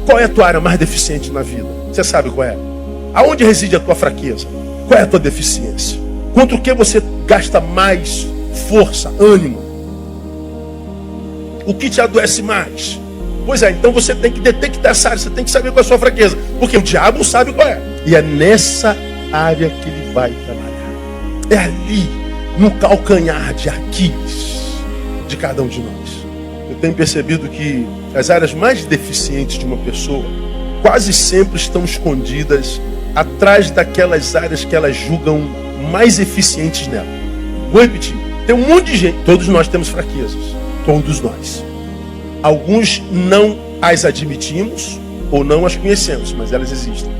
Qual é a tua área mais deficiente na vida? Você sabe qual é? Aonde reside a tua fraqueza? Qual é a tua deficiência? Contra o que você gasta mais força, ânimo? O que te adoece mais? Pois é, então você tem que detectar essa área, você tem que saber qual é a sua fraqueza, porque o diabo sabe qual é. E é nessa área que ele vai trabalhar. É ali, no calcanhar de Aquiles de cada um de nós. Eu tenho percebido que as áreas mais deficientes de uma pessoa quase sempre estão escondidas atrás daquelas áreas que elas julgam mais eficientes nela. Vou repetir, tem um monte de gente, todos nós temos fraquezas, todos nós. Alguns não as admitimos ou não as conhecemos, mas elas existem.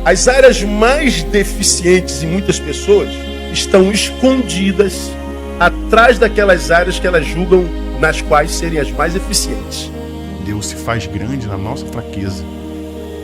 As áreas mais deficientes em muitas pessoas estão escondidas atrás daquelas áreas que elas julgam nas quais serem as mais eficientes. Deus se faz grande na nossa fraqueza.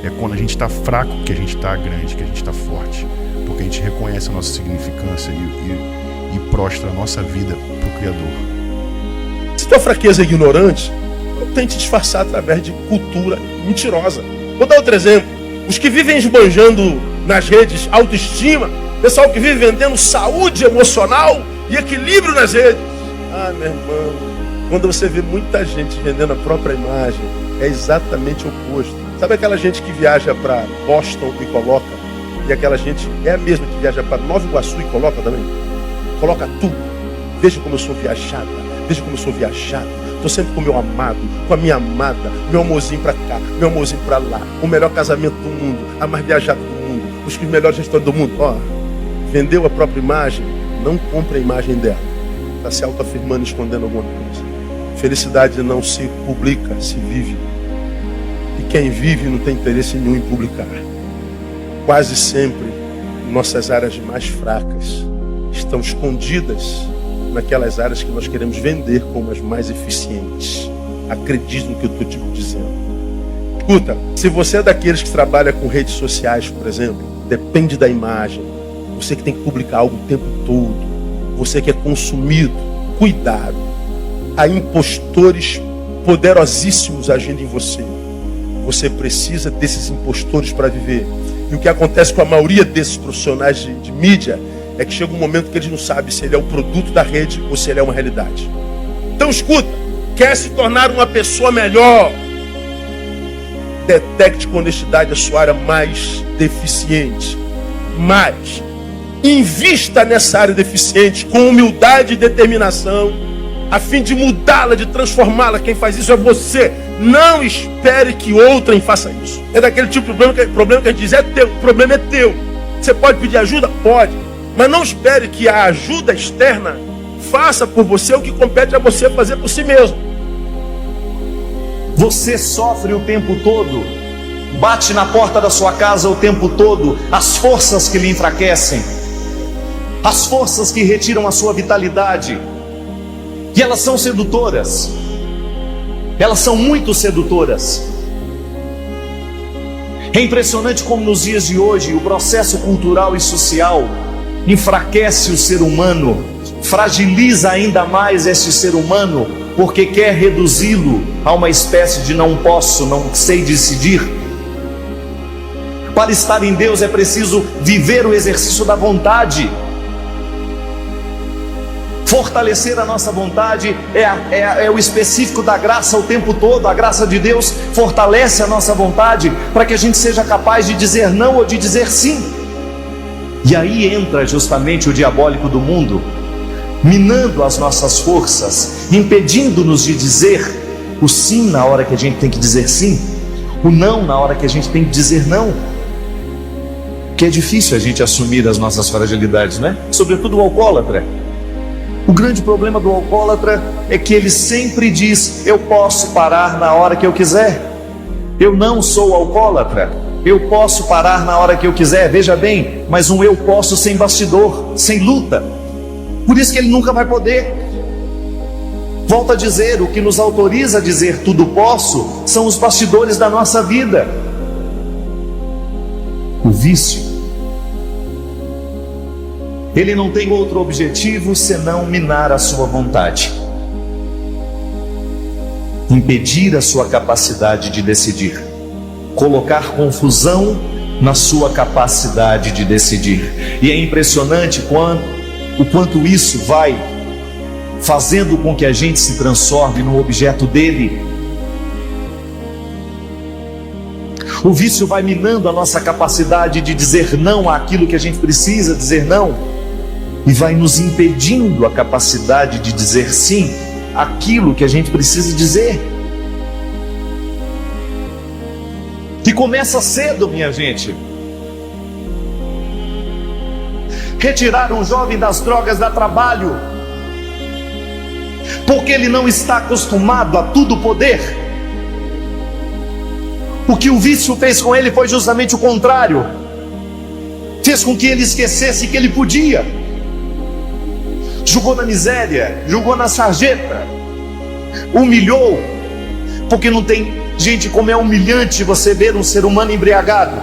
É quando a gente está fraco que a gente está grande, que a gente está forte. Porque a gente reconhece a nossa significância e prostra a nossa vida para o Criador. Se tua fraqueza é ignorante, não tente disfarçar através de cultura mentirosa. Vou dar outro exemplo. Os que vivem esbanjando nas redes autoestima, pessoal que vive vendendo saúde emocional e equilíbrio nas redes. Ah, meu irmão, quando você vê muita gente vendendo a própria imagem, é exatamente o oposto. Sabe aquela gente que viaja para Boston e coloca? E aquela gente é a mesma que viaja para Nova Iguaçu e coloca também? Coloca tudo. Veja como eu sou viajada. Veja como eu sou viajada. Estou sempre com o meu amado, com a minha amada, meu amorzinho para cá, meu amorzinho para lá. O melhor casamento do mundo, a mais viajada do mundo, os melhores restaurantes do mundo. Ó, vendeu a própria imagem, não compra a imagem dela. Está se autoafirmando, escondendo alguma coisa. Felicidade não se publica, se vive. E quem vive não tem interesse nenhum em publicar. Quase sempre, nossas áreas mais fracas estão escondidas naquelas áreas que nós queremos vender como as mais eficientes. Acredite no que eu estou te dizendo. Escuta, se você é daqueles que trabalha com redes sociais, por exemplo, depende da imagem, você que tem que publicar algo o tempo todo, você que é consumido, cuidado. Há impostores poderosíssimos agindo em você. Você precisa desses impostores para viver. E o que acontece com a maioria desses profissionais de mídia é que chega um momento que eles não sabem se ele é o produto da rede ou se ele é uma realidade. Então escuta, quer se tornar uma pessoa melhor? Detecte com honestidade a sua área mais deficiente. Mas invista nessa área deficiente com humildade e determinação, a fim de mudá-la, de transformá-la. Quem faz isso é você. Não espere que outrem faça isso. É daquele tipo de problema que a gente diz, é teu, o problema é teu. Você pode pedir ajuda? Pode. Mas não espere que a ajuda externa faça por você o que compete a você fazer por si mesmo. Você sofre o tempo todo, bate na porta da sua casa o tempo todo, as forças que lhe enfraquecem, as forças que retiram a sua vitalidade. E elas são sedutoras. Elas são muito sedutoras. É impressionante como nos dias de hoje o processo cultural e social enfraquece o ser humano, fragiliza ainda mais este ser humano, porque quer reduzi-lo a uma espécie de não posso, não sei decidir. Para estar em Deus é preciso viver o exercício da vontade. Fortalecer a nossa vontade é o específico da graça o tempo todo. A graça de Deus fortalece a nossa vontade para que a gente seja capaz de dizer não ou de dizer sim. E aí entra justamente o diabólico do mundo, minando as nossas forças, impedindo-nos de dizer o sim na hora que a gente tem que dizer sim, o não na hora que a gente tem que dizer não. Que é difícil a gente assumir as nossas fragilidades, né? Sobretudo o alcoólatra. O grande problema do alcoólatra é que ele sempre diz: eu posso parar na hora que eu quiser. Eu não sou alcoólatra. Eu posso parar na hora que eu quiser. Veja bem, mas um eu posso sem bastidor, sem luta. Por isso que ele nunca vai poder. Volto a dizer, o que nos autoriza a dizer tudo posso são os bastidores da nossa vida. O vício, ele não tem outro objetivo senão minar a sua vontade, impedir a sua capacidade de decidir. colocar confusão na sua capacidade de decidir. E é impressionante o quanto isso vai fazendo com que a gente se transforme no objeto dele. O vício vai minando a nossa capacidade de dizer não àquilo que a gente precisa dizer não, e vai nos impedindo a capacidade de dizer sim àquilo que a gente precisa dizer. E começa cedo, minha gente. Retirar um jovem das drogas dá trabalho, porque ele não está acostumado a tudo poder. O que o vício fez com ele foi justamente o contrário. Fez com que ele esquecesse que ele podia. Jogou na miséria, jogou na sarjeta, humilhou, porque não tem gente como é humilhante você ver um ser humano embriagado.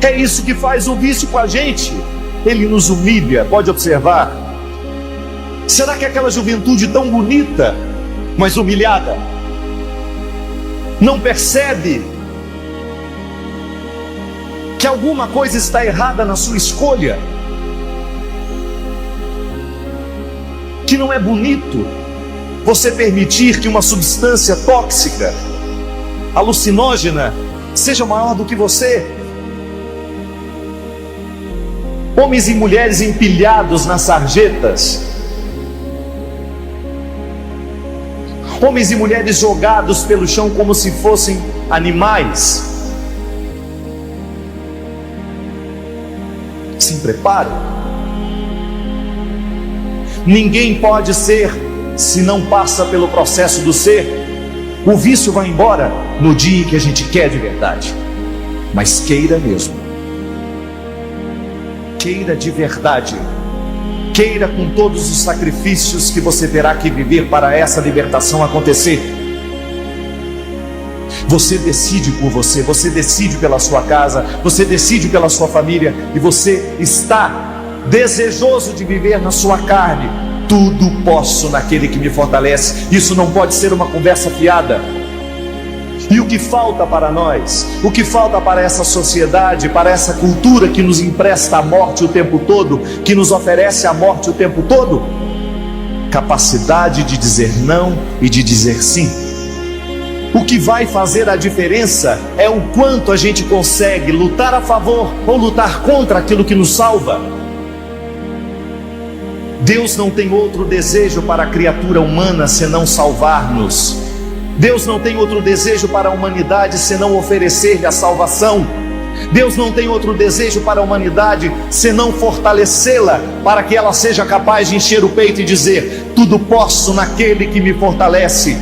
É isso que faz o vício com a gente. Ele nos humilha, pode observar. Será que aquela juventude tão bonita, mas humilhada, não percebe que alguma coisa está errada na sua escolha? Que não é bonito você permitir que uma substância tóxica, alucinógena, seja maior do que você? Homens e mulheres empilhados nas sarjetas, homens e mulheres jogados pelo chão como se fossem animais. Se prepare. Ninguém pode ser se não passa pelo processo do ser. O vício vai embora no dia em que a gente quer de verdade, mas queira mesmo. Queira de verdade. Queira com todos os sacrifícios que você terá que viver para essa libertação acontecer. Você decide por você, você decide pela sua casa, você decide pela sua família, e você está desejoso de viver na sua carne. Tudo posso naquele que me fortalece. Isso não pode ser uma conversa fiada. E o que falta para nós? O que falta para essa sociedade, para essa cultura que nos empresta a morte o tempo todo, que nos oferece a morte o tempo todo? Capacidade de dizer não e de dizer sim. O que vai fazer a diferença é o quanto a gente consegue lutar a favor ou lutar contra aquilo que nos salva. Deus não tem outro desejo para a criatura humana senão salvar-nos. Deus não tem outro desejo para a humanidade senão oferecer-lhe a salvação. Deus não tem outro desejo para a humanidade senão fortalecê-la, para que ela seja capaz de encher o peito e dizer: tudo posso naquele que me fortalece.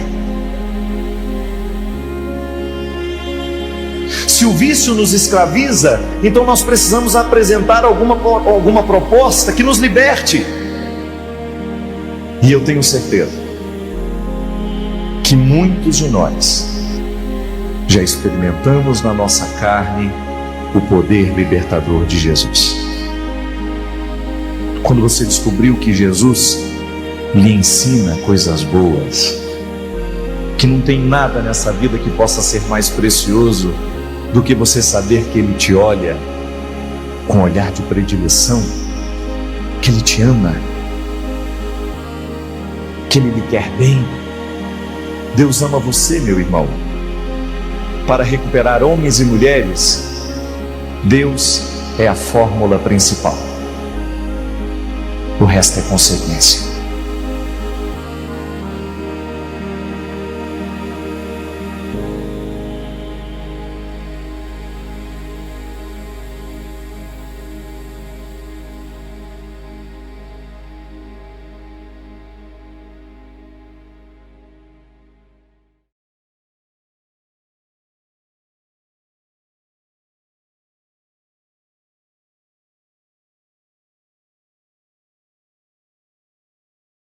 Se o vício nos escraviza, então nós precisamos apresentar alguma proposta que nos liberte. E eu tenho certeza que muitos de nós já experimentamos na nossa carne o poder libertador de Jesus. Quando você descobriu que Jesus lhe ensina coisas boas, que não tem nada nessa vida que possa ser mais precioso do que você saber que Ele te olha com um olhar de predileção, que Ele te ama, que Ele lhe quer bem. Deus ama você, meu irmão. Para recuperar homens e mulheres, Deus é a fórmula principal. O resto é consequência.